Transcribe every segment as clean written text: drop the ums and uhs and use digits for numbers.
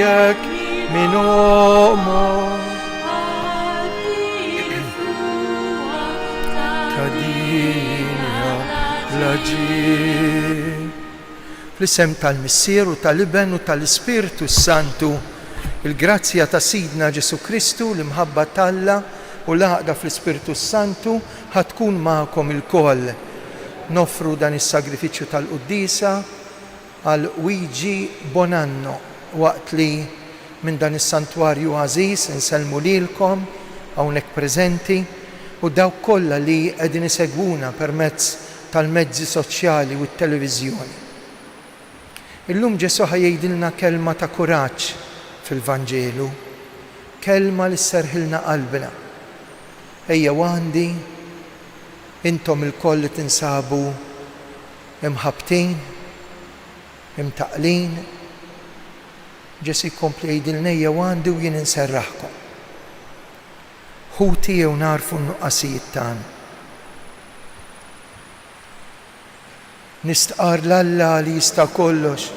tiegħek min omor ta' dinja l-ġid. Fl-isem tal-Missier u tal-Iben u tal-Ispiritu Santu, il-grazzja ta' Sidna Ġesu Kristu, l-imħabba tal-Alla u l-għaqda fl-Ispiritu Santu ħatkun ma'kom il-koll. Nofru dan is-sagrifiċċju tal-Quddisa għal Luigi Bonanno waqt li minn dan is-santwarju għażiż insellmu lilkom hawnhekk preżenti u dawk kollha li qegħdin isegwuna permezz tal-mezzi soċjali u t-televiżjoni. Illum Ġesu ħajdilna kelma ta' kuraġġ fil-Vanġelu, kelma li sserħilna qalbna. Ejja għandi, intom il-koll li tinsabu imħabtin, imtaqlin, Ġesu jkompli jgħidilna ejja għandi u jien inserraħkom. Ħuti jew narfu n-nuqqasijiet tagħna. Nistqar l-Alla li jista' kollox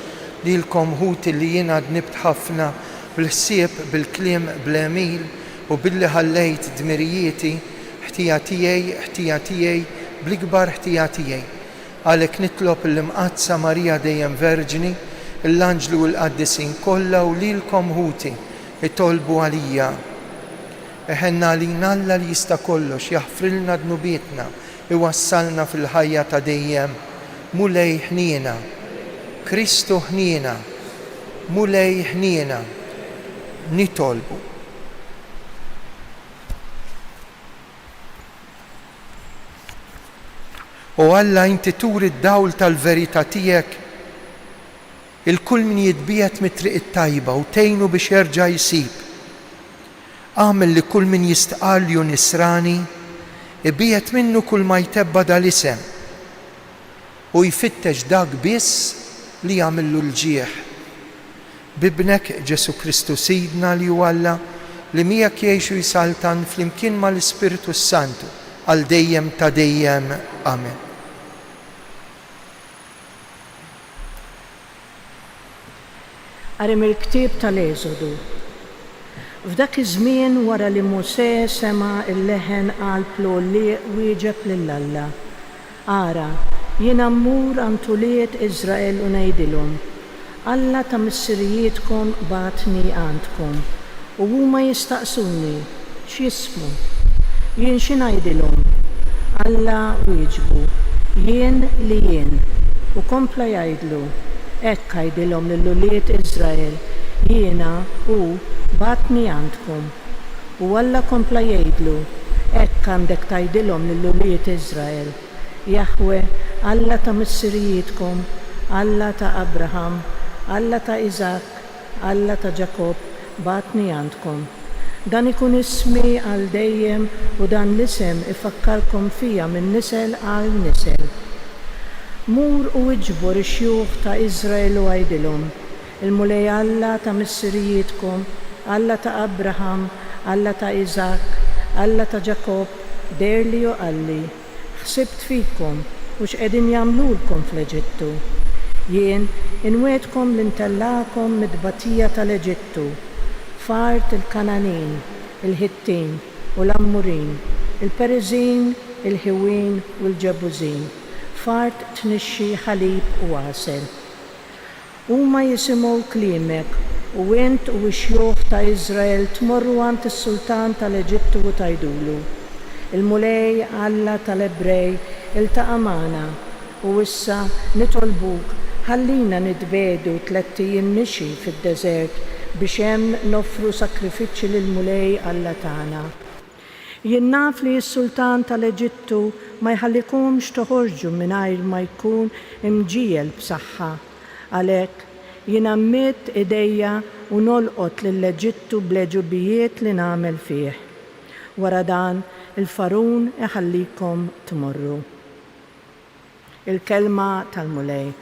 lilkom ħuti li jien għad nibt ħafna bil-ħsieb, bil-kliem, bl-emil u billi ħallejt dmirijieti ħtija tiegħi bl-ikbar ħtija tiegħi. Għalhekk nitlob l-imqazza Marija dejjem Verġini, l-anġlu u l-qaddisin kollha u lilkom ħuti itolbu għalija. Eħenna għalina Alla li jista' kollox jaħfrilna dnubietna iwassalna fil-ħajja ta' dejjem. Mulej ħniena, Kristu ħniena, mulej ħniena, nitolbu. U Alla inti turi d-dawl tal-verità tiegħek il-kull min jitbiet mit-triq it-tajba u tgħinu biex jerġa' jsib. Għamel li kull min jistqal ju nisrani ibiet minnu kull ma jtebba dal-isem u jfittex dak biss li jagħmillu l-ġieħ. Bibnek Ġesu Kristu Sidna li hu Alla li miegħek jgħixu jsaltan flimkien mal-Ispiritu Santu għal dejjem ta' dejjem. Amen. Għarem il-ktieb tal-Eżodu. F'dak iż-żmien wara li Mosè sema' il-leħen qalblu li wieġeb lill-Alla. Ara, jiena mmur għantuliet Iżrael u ngħidilhom, Alla ta' missirijietkom batni għandkom u huma jistaqsuni x'jismu. Jien xi ngħidilhom? Alla wieġbu, jien li jien u kompla jgħidlu, hekk għajdilhom lill-uliet Iżrael, jiena u batni għandkom. U Alla kompla jgħidlu, hekk għandek tgħidilhom lill-uliet Iżrael, Jahwe, Alla ta' missirijietkom, Alla ta' Abraham, Alla ta' Iżak, Alla ta' Ġakob, batni għandkom. Dan ikun ismi għal dejjem u dan l-isem ifakkarkom fija minn nisel għal nisel. Mur u iġbor ix-xjuħ ta' Iżrael u għajdilhom, il-mulej Alla ta' missirijietkom, Alla ta' Abraham, Alla ta' Iżak, Alla ta' Ġakob, derli u qalli, ħsibt fikom u x'qegħdin jagħmlulkom fl-Eġittu. Jien inwedkom l-intellakom mid-tbatija tal-Eġittu, fart il-Kananin, il-Ħittin u l-Ammurin, il-Periżin, il-Ħiwin u l-Ġebużin, fart tnixxi ħalib u għasel. Huma jisimgħu kliemek u int u x-xjuħ ta' Iżrael tmorru għand is-Sultan tal-Eġittu u tgħidulu, il-mulej Alla tal-Ebrej iltaqa' magħna u issa nitolbuk ħallina nitbedu 3 ijiem mixi fid-deżert biex hemm noffru sakrifiċċji lill-mulej Alla tagħna. Jien naf li s-Sultan tal-Eġittu ma jħallikomx toħorġu mingħajr ma jkun imġiel b'saħħa. Għalhekk jien ammitt idejja u nolqot lill-Eġittu bl-eġubijiet li nagħmel fih. Wara dan il-Farun iħallikom tmorru. Il-kelma tal-mulej.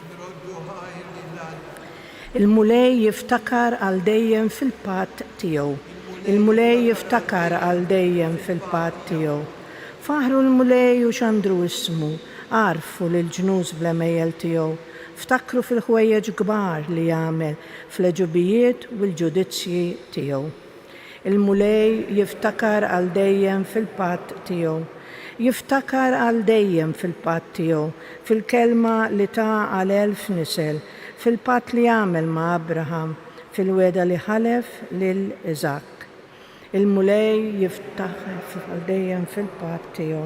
Il-mulej jiftakar għal dejjem fil-patt tiegħu. Il-mulej jiftakar għal dejjem fil-patt tiegħu. Faħru l-mulej u x'għandu ismu, għarfu lil ġnus bl-emejjel tiegħu. ftakru fil-ħwejjeġ kbar li jagħmel fl-eġubijiet u l-ġudizzji tiegħu. Il-mulej jiftakar għal dejjem fil-patt tiegħu. Jiftakar għal dejjem fil-patt tiegħu, fil-kelma li ta' għal 1000 nisel, fil-patt li jagħmel ma' Abraham, fil-weda li ħalef lil Iżak. Il-mulej jiftakar għal dejjem fil-patt tiegħu.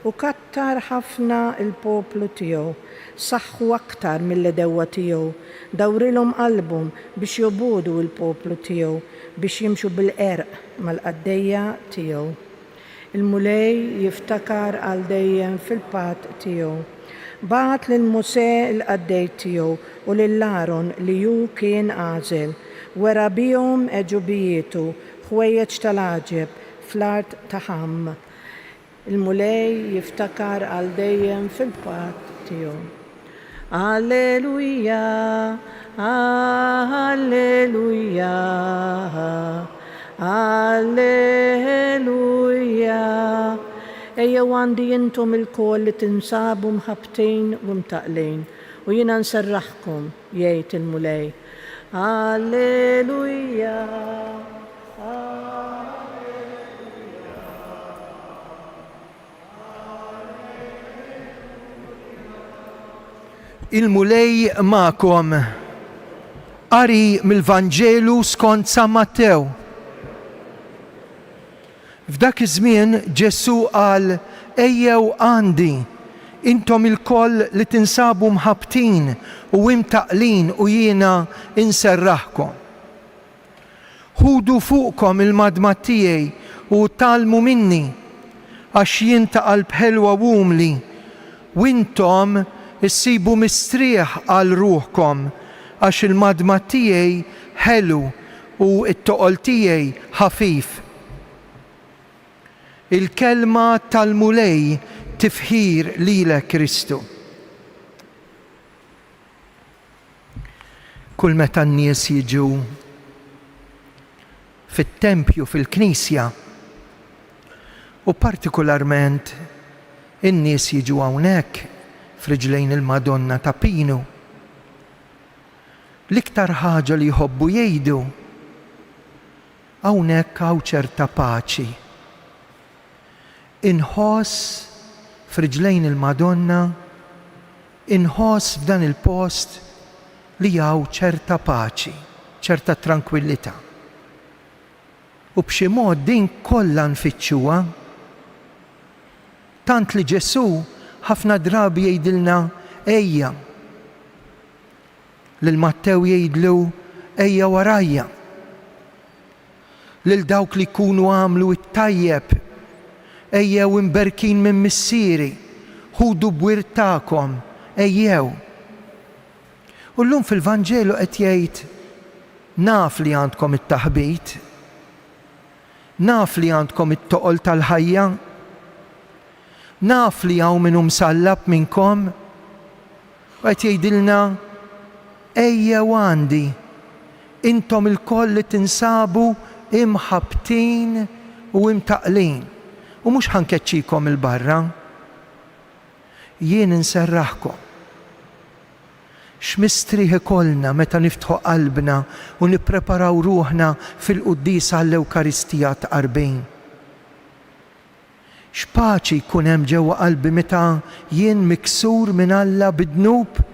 U kattar ħafna il-poplu tiegħu, saħħu aktar mill-dewwa tiegħu, dawrilhom qalbhom biex jobudu l-poplu tiegħu, biex jimxu bil-qerq mal-qaddejja tiegħu. Il-mulej jiftakar għal dejjem fil-patt tiegħu. Bagħat lil Musè l-qaddej tiegħu u lil Aaron li hu kien għażel, wera bihom eġubijietu, ħwejjeġ tal-għaġeb fl-art ta' Ħamm. Il-mulej jiftakar għal dejjem fil-patt tiegħu. Alleluja, alleluja, alleluja. Ejjew għandi intom il-koll li tinsabu mħabtin u mtaqlin u jiena nserraħkom, jgħid il-mulej. Alleluja. Il-mulej ma'kom. Qari mill-Vanġelu skont San Mattew. F'dak iż-żmien Ġesu qal ejjew għandi intom il-koll li tinsabu mħabtin u imtaqlin u jiena inserraħkom. Ħudu fuqkom il-madmat tiegħi u talmu minni għax jien ta' qalb ħelwa u umli u intom issibu mistrieħ għal ruħkom għax il-madmat tiegħi ħelu u t-toqol tiegħi ħafif. Il-kelma tal-mulej tifħir lilek Kristu. Kull meta n-nies jiġu fit-tempju fil-Knisja u partikolarment in-nies jiġu hawnhekk f'riġlejn il-Madonna ta' Pinu. L-iktar ħaġa li jħobbu jgħidu hawnhekk hawn ċerta paċi. Inħoss f'riġlejn il-Madonna, inħoss f'dan il-post li hawn ċerta paċi, ċerta tranquillità. U b'xi mod din kollha nfittxuha. Tant li Ġesu ħafna drabi jgħidilna ejja. Lil Mattew jgħidlu ejja warajja. Lil dawk li jkunu għamlu it-tajjeb ejjew imberkin minn missieri, ħudu bwirtakom, ejjew. U llum fil-Vanġelu qed jgħid naf li għandkom it-taħbit, naf li għandkom it-toqol tal-ħajja, naf li hawn min msallab minnkom, u qed jgħidilna ejjew għandi, intom il-koll li tinsabu imħabtin u imtaqlin. U mhux ħankeċċikom il-barra, jien inserraħkom. X'mistrieħ ikollna meta niftħu qalbna u nippreparaw ruħna fil-qudies għall-Ewkaristija tqarbin. X'paċi jkun hemm ġewwa qalbi meta jien miksur minn Alla bidnub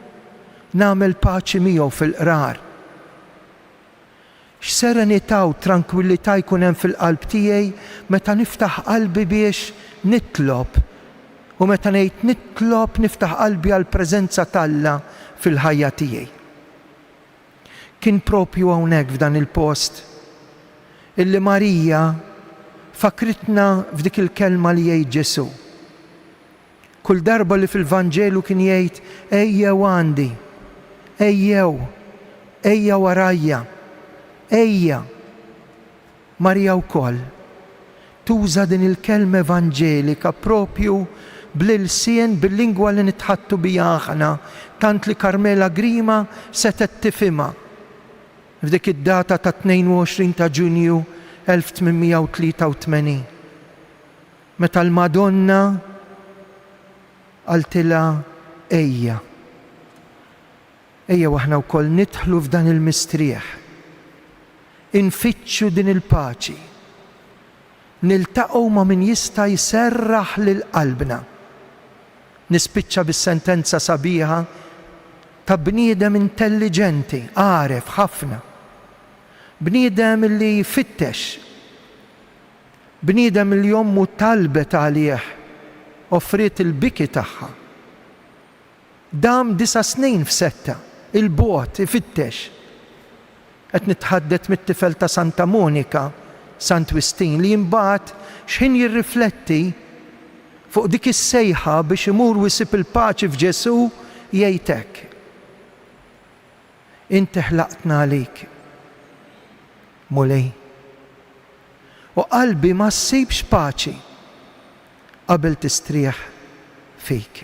nagħmel paċi miegħu fil-qrar. X'serenità u tranquillità jkun hemm fil-qalb tiegħi meta niftaħ qalbi biex nitlob u meta ngħid nitlob niftaħ qalbi għall preżenza t'Alla fil-ħajja tiegħi. Kien propju hawnhekk f'dan il-post illi Marija fakritna f'dik il-kelma li jgħid Ġesu. Kull darba li fil-Vanġelu kien jgħid ejjew għandi, ejjew, ejja warajja. Ejja, Marija wkoll tuża din il-kelma evanġelika propju bl-ilsien bil-lingwa li nitħattu biha aħna, tant li Karmela Grima setet tifhimha f'dik id-data ta' 22 ta' Ġunju 1883. Meta l-Madonna qaltilha ejja. Ejja waħna wkoll nidħlu f'dan il-mistrieħ, infittxu din il-paċi, niltaqgħu ma' min jista' jserraħ lil qalbna. Nispiċċa bis-sentenza sabiħa ta' bniedem intelligenti, għaref ħafna, bniedem li jfittex, bniedem li ommu talbet għalih, offriet il-biki tagħha. Dam 9 snin f'setta, il-bot ifittex. Qed nitħaddet mit-tifel ta' Santa Monika, Sant Wistin, li jimbagħad x'ħin jirrifletti fuq dik is-sejħa biex imur wisib il-paċi f'Ġesu jgħid hekk: Inti ħlaqtna għalik, Mulej, u qalbi ma ssibx paċi qabel tistrieħ fik.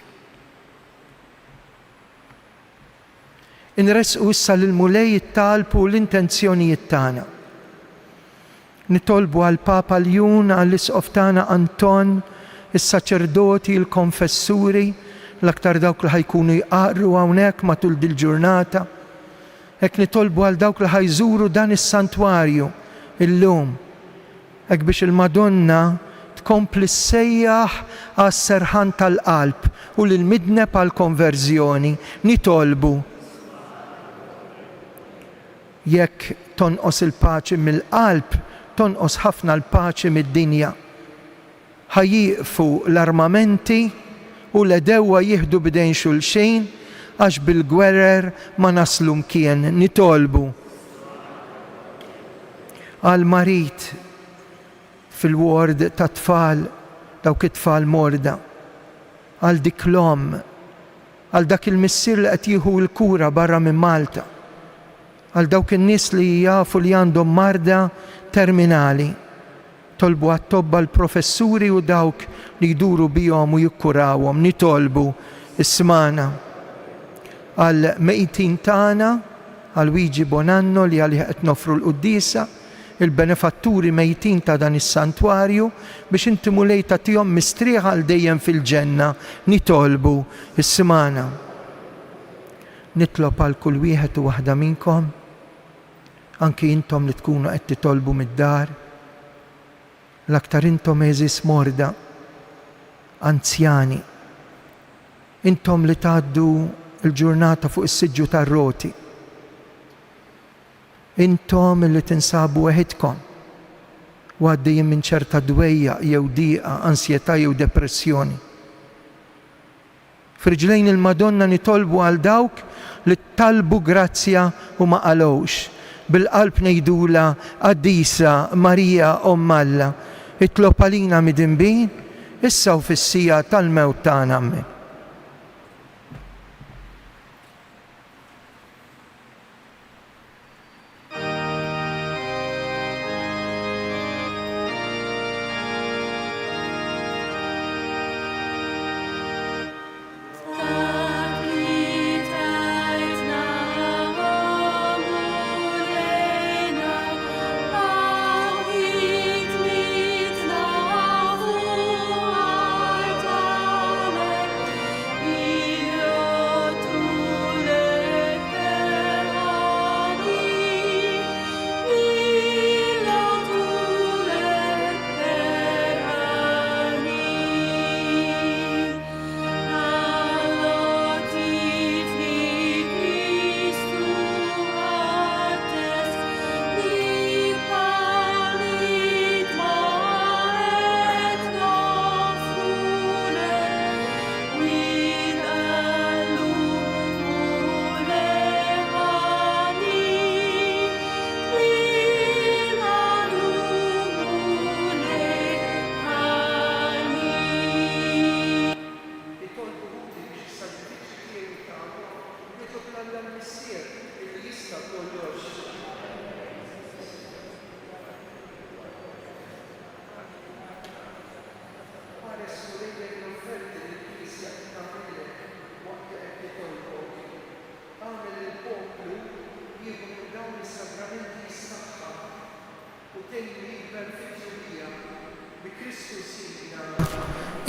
Inresqu issa lil Mulej it-talb u l-intenzjonijiet tagħna. Nitolbu għal Papa Ljun, għall-Isqof tagħna Anton, is-saċerdoti, il-konfessuri, l-aktar dawk li ħajkunu jqarru hawnhekk matul dil-ġurnata. Hekk nitolbu għal dawk li ħajżuru dan is-santwarju illum, hekk biex il-Madonna tkompli ssejjaħ għas-serħan tal-qalb u lil midneb għal konverżjoni. Nitolbu jekk tonqos il-paċi mill-qalb, tonqos ħafna l-paċi mid-dinja. Ħajjiqfu l-armamenti u l-edewwa jieħdu bidejn xulxin għax bil-gwerer ma naslu mkien. Nitolbu għal marit fil-ward ta' tfal, dawk it-tfal morda, għal dik l-om, għal dak il-missier li qed jieħu l-kura barra minn Malta, għal dawk in-nies li jafu li għandhom marda terminali. Tolbu għat-tobba l-professuri u dawk li jduru bihom u jikkurawhom. Nitolbu ismana għal mejtin tagħna, għal Luigi Bonanno li għalih qed nofru l-qudiesa, il-benefatturi mejtin ta' dan is-santwarju, biex inti Mulej tagħtihom mistrieħ għal dejjem fil-ġenna. Nitolbu ismana. Nitlob għal kull wieħed u waħda minnkom, anki intom li tkunu qed titolbu mid-dar, l-aktar intom eżis morda, anzjani, intom li tgħaddu l-ġurnata fuq is-siġġu tar-roti, intom li tinsabu weħidkom u għaddejjin minn ċerta dwejja jew dieqa, ansjetà jew depressjoni. F'riġlejn il-Madonna nitolbu għal dawk li talbu grazzja u ma qalowx. Bil-qalb ngħidula Qaddisa Marija Omm Alla, itlob għalina mid-inbin, issa u fis-sija tal-mewt tagħna. Amen.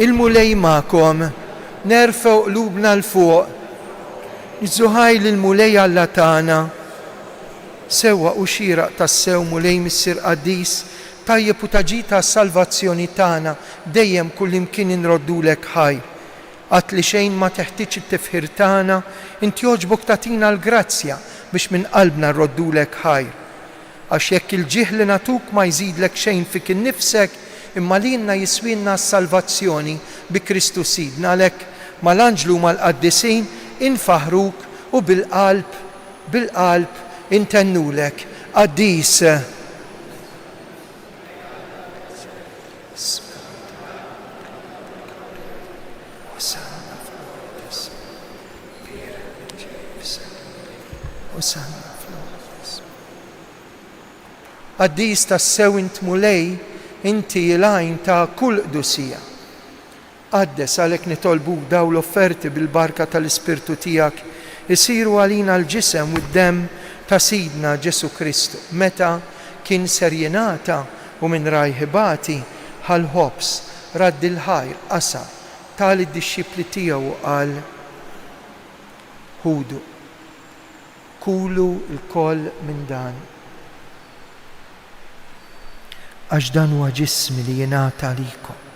Il-Mulej ma'kom, nerfgħu qlubna l-fuq Nżuħaj l-mulej Alla tagħna, sewwa u xieraq tas-sew mulej missier qaddis, tajjeb u taġita s-salvazzjoni tagħna dejjem kullimkien inroddulek ħajr. Għat li xejn ma teħtieġ it-tifħir tagħna, inti jogħġbok tagħtina l-grazzja biex minn qalbna nroddulek ħajr. Għax jekk il-ġieħ li natuk ma jżidlek xejn fik innifsek, imma lilna jiswilna s-salvazzjoni bi Kristu Sidna. Għalhekk mal-anġlu mal-qaddisin infaħruk u bil-qalb intennulek qaddis. Qaddis tas-sew int mulej, inti l-għajn ta' kull qdusija. Qaddes għalhekk nitolbuk daw l-offerti bil-barka tal-Ispirtu tiegħek isiru għalina l-ġisem u d-demm ta' Sidna Ġesu Kristu, meta kien ser jingħata u minn rajħibati ħal-ħobs radd il-ħajr qasa tal id-dixxipli tiegħu qal ħudu, kulu l-koll minn dan. Għax dan huwa ġismi li jingħata għalikom.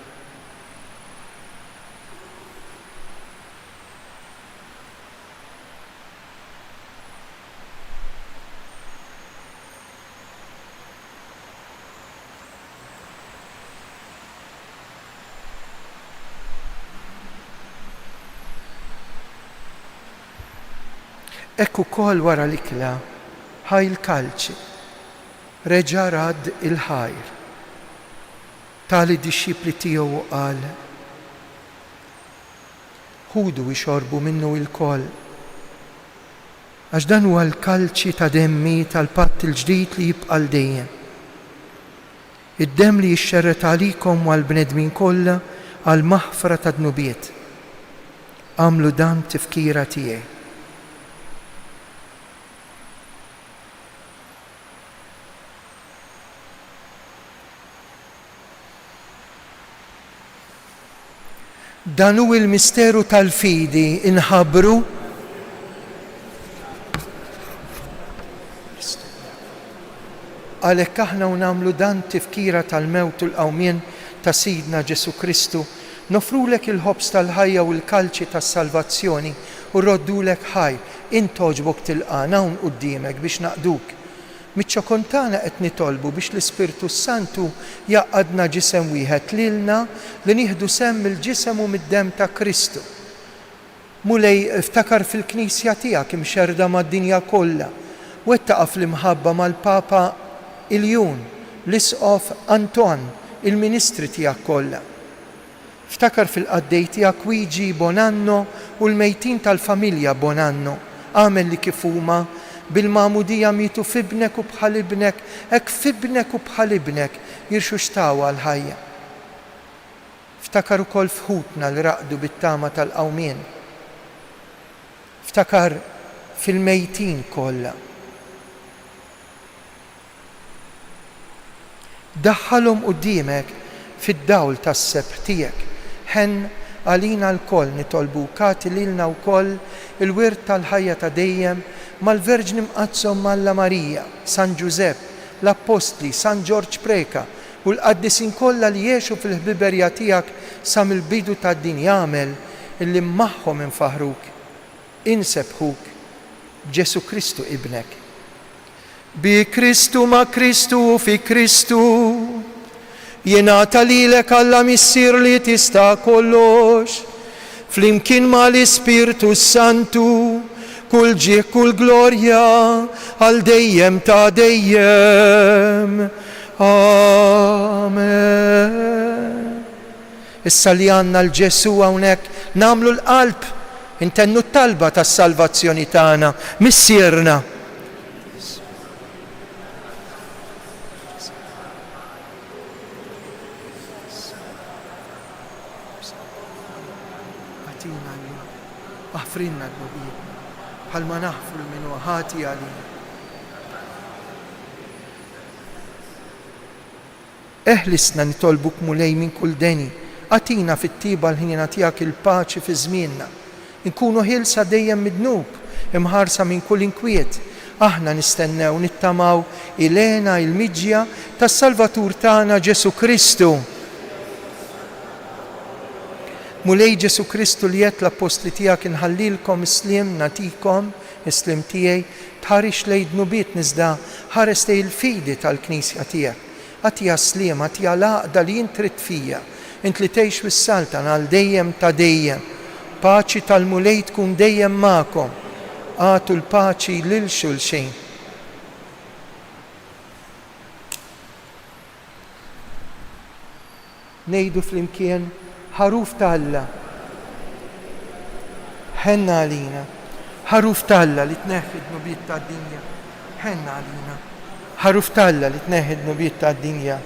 Ekku kol wara l-ikla ħaj l-kalċi reġa radd il-ħajr tali dixxipli tiegħu qal ħudu jxorbu minnu il-kol għax dan huwa l-kalċi ta' demmi tal-patt il-ġdid li jibqa' dejjem. Id-demm li jixxerret għalikom u għall-bnedmin kollha għal maħfra ta' dnubiet. Għamlu dan tifkira tiegħi. Dan hu il-misteru tal-fidi inħabbru għalhekk aħna nagħmlu dan tifkira tal-mewt u l-qawmien ta' Sidna Ġesu Kristu, nofrulek il-ħobs tal-ħajja u l-kalċi tas-salvazzjoni u rroddulek ħajr, int toġbok tilqana hawn quddiemek biex naqduk. Miċ-ċokontana qed nitolbu biex l-Ispirtu Santu jaqadna ġisem wieħed lilna li nieħdu semm il-ġisem u mid-demm ta' Kristu. Mulej iftakar fil-Knisja tiegħek imxerda mad-dinja kollha u wettaqa' fl-imħabba mal-Papa Iljun, l-Isqof Anton, il-Ministri tiegħek kollha. Iftakar fil-qaddej tiegħek Wiġi Bonanno u l-mejtin tal-familja Bonanno, għamel li kif huma bil-magħmudija mietu f'ibnek u bħal ibnek, hekk f'ibnek u bħal ibnek jirxu xtawa l-ħajja. Ftakar ukoll f'ħutna li raqdu bit-tama tal-qawmien. Ftakar fil-mejtin kollha. Daħħalhom quddiemek fid-dawl tas-sebħ tiegħek. Ħen għalina l-koll nitolbu kati lilna wkoll il-wirt tal-ħajja ta' dejjem mal-Verġni Mqazzom Malla Marija, San Giuseppe, l-Apostli, San George Preka u l-qaddisin kollha li jgħixu fil-ħbiberja tiegħek sa mill-bidu tad-din jagħmel illi magħhom infaħruk, insebħuk b'Ġesu Kristu ibnek. Bi Kristu ma' Kristu u fi Kristu jingħata lilek Alla missier li tista' kollox flimkien mal-Ispirtu Santu kull ġieħ kull glorja għal dejjem ta' dejjem. Amen. Issa li għandna l-Ġesu hawnhekk nagħmlu l-qalb, intennu t-talba tas-salvazzjoni tagħna missierna. Atina aħfrinna d-nubija bħalma naħfru minnu ħati għalina. Eħlisna nitolbuk mulej minn kull deni, għatina fit-tiba l-ħinjena tiegħek il-paċi fi żmienna, nkunu ħilsa dejjem midnub, imħarsa minn kull inkwiet. Aħna nistennew nittamaw ilena il-miġja tas-Salvatur tagħna Ġesu Kristu. Mulej Ġesu Kristu li jett l-apostli tiegħek inħallilkom islim natikom, islim tiegħi, tħarix lejn dnubiet niżda ħares lejn il-fidi tal-Knisja tiegħek. Għatija slim, għatija laqda li jintrit fija, int li tgħix fis-Saltan għal dejjem ta' dejjem. Paċi tal-mulej tkun dejjem magħkom. Għatu l-paċi lil xulxin. Nejdu flimkien ħaruf ta' Alla. Ħenna għalina. Ħaruf ta' Alla li tneħħi d-nubiet ta' dinja. Ħenna għalina. Ħaruf ta' Alla li tneħħi d-nubiet ta' dinja.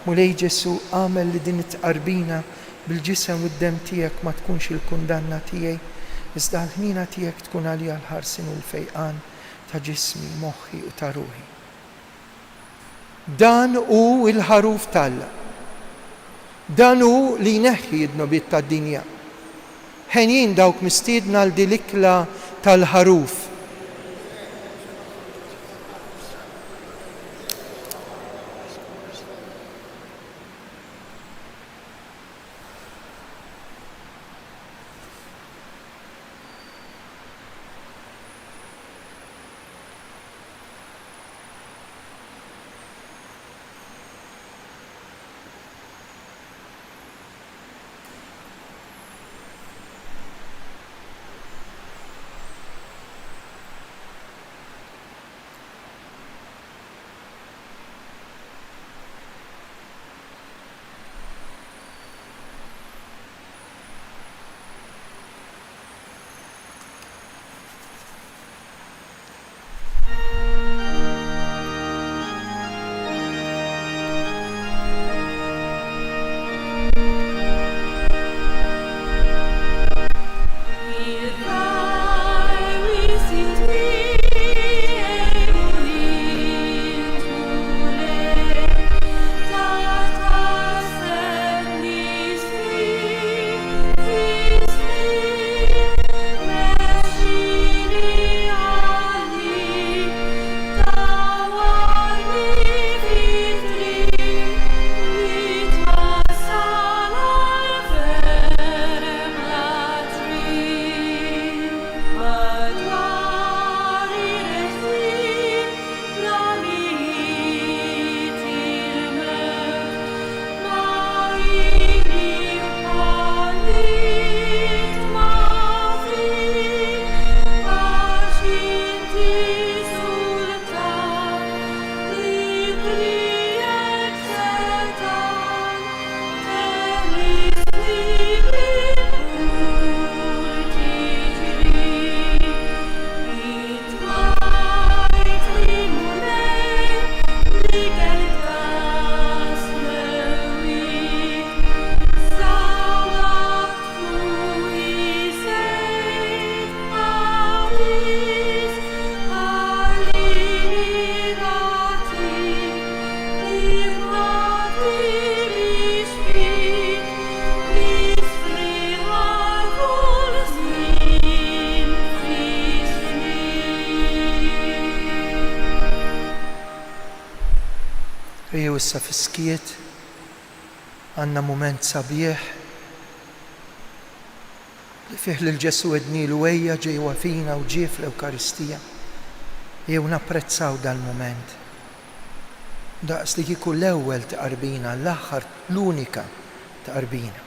Mulej Ġesu għamel li din it-qarbina bil-ġisem u d-dem tiegħek ma tkunx il-kundanna tiegħi, iżda l-ħnina tiegħek tkun għalija l-ħarsin u l-fejqan ta' ġismi, moħħi u ta' ruħi. Dan hu il-ħaruf ta' Alla. Dan hu li jneħħi d-nubiet ta' dinja. Ħenjin dawk mistiedna l-dilikla tal-ħaruf. Issa fiskiet għanna moment sabiħ li fih l-Ġesu ednilu ejja ġejwa fina u ġie fl-Ewkaristija. Jew napprezzaw dal-moment. Daqs li kieku l-ewwel taqarbina, l-aħħar l-unika taqarbina.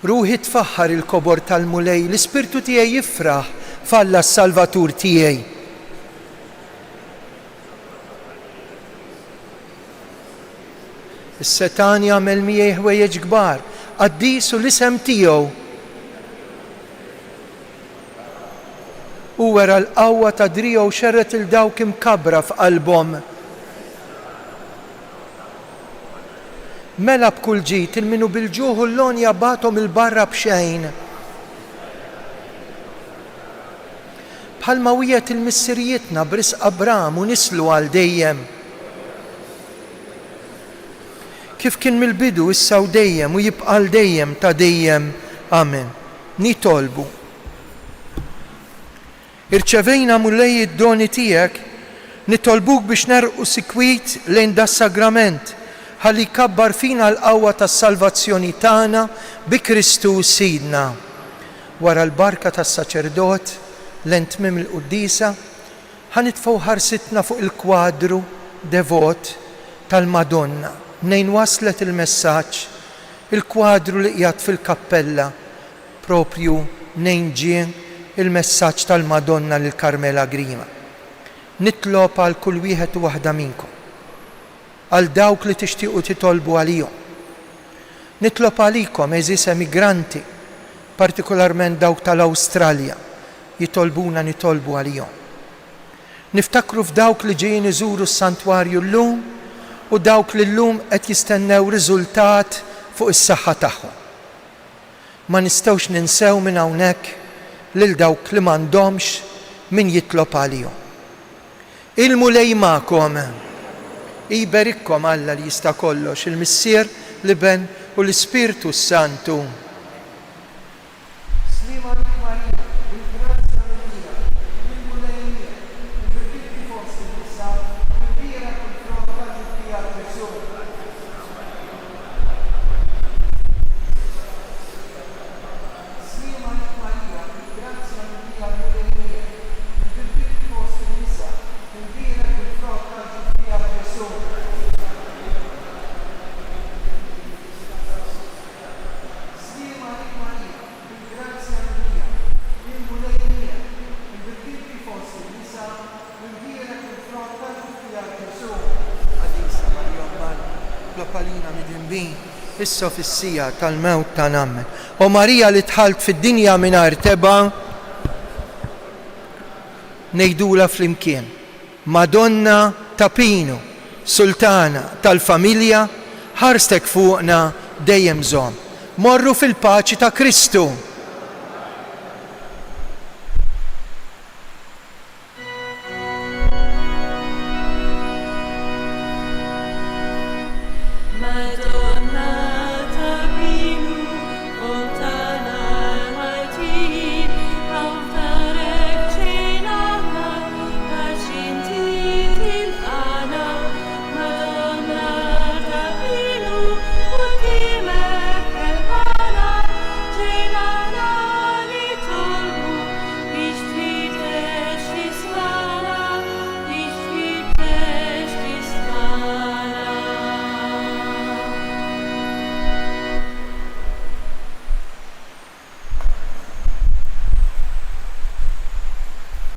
Ruħi tfaħħar il-kobor tal-mulej, l-ispirtu tiegħi jifraħ falla s-Salvatur tiegħi. Is-Setan jagħmel miegħi ħwejjeġ kbar, qaddisu l-isem tiegħu. U wera l-qawwa ta' driegħu xerret il dawk imkabbra f'qalbhom. Mela b'kull ġid il-minu bil-ġuħ u l-lon jabatom il-barra b'xejn. Bħalma wiegħed il-missirietna b'risq Abram u nislu għal dejjem. Kif kien mill-bidu issa u dejjem u jibqa' l dejjem ta' dejjem. Amen. Nitolbu. Irċevejna mulej id-doni tiegħek, nitolbuk biex nerqu sikwit lejn das-sagrament ħalli kabbar fina l-qawwa tas-salvazzjoni tagħna bi Kristus Sidna. Wara l-barka tas-saċerdot l-entmim il-quddisa ħanitfgħu ħarsitna fuq il-kwadru devot tal-Madonna. Nejn waslet il-messaġġ, il-kwadru li qiegħed fil-kappella propju nejn ġie il-messaġġ tal-Madonna lil Karmela Grima. Nitlob għal kull wieħed u waħda minkom, għal dawk li tixtiequ titolbu għalihom. Nitlob għalikom eżis emigranti, partikolarment dawk tal-Awstralja, jitolbuna nitolbu għalihom. Niftakru f'dawk li ġejjin iżuru s-santwarju llum u dawk li llum qed jistennew riżultat fuq is-saħħa tagħhom. Ma nistgħux ninsew minn hawnhekk lil dawk li m'għandhomx min jitlob għalihom. Il-mulej magħkom. Iberikkom Alla li jista' kollox, il-Missier, l-Iben u l-Ispirtu Santu. Issa fis-sija tal-mewt ta' nammen. U Marija li tħalt fid-dinja mingħajr teba ngħidula flimkien. Madonna ta' Pino, Sultana tal-familja, ħarstek fuqna dejjem żomm. Morru fil-paċi ta' Kristu.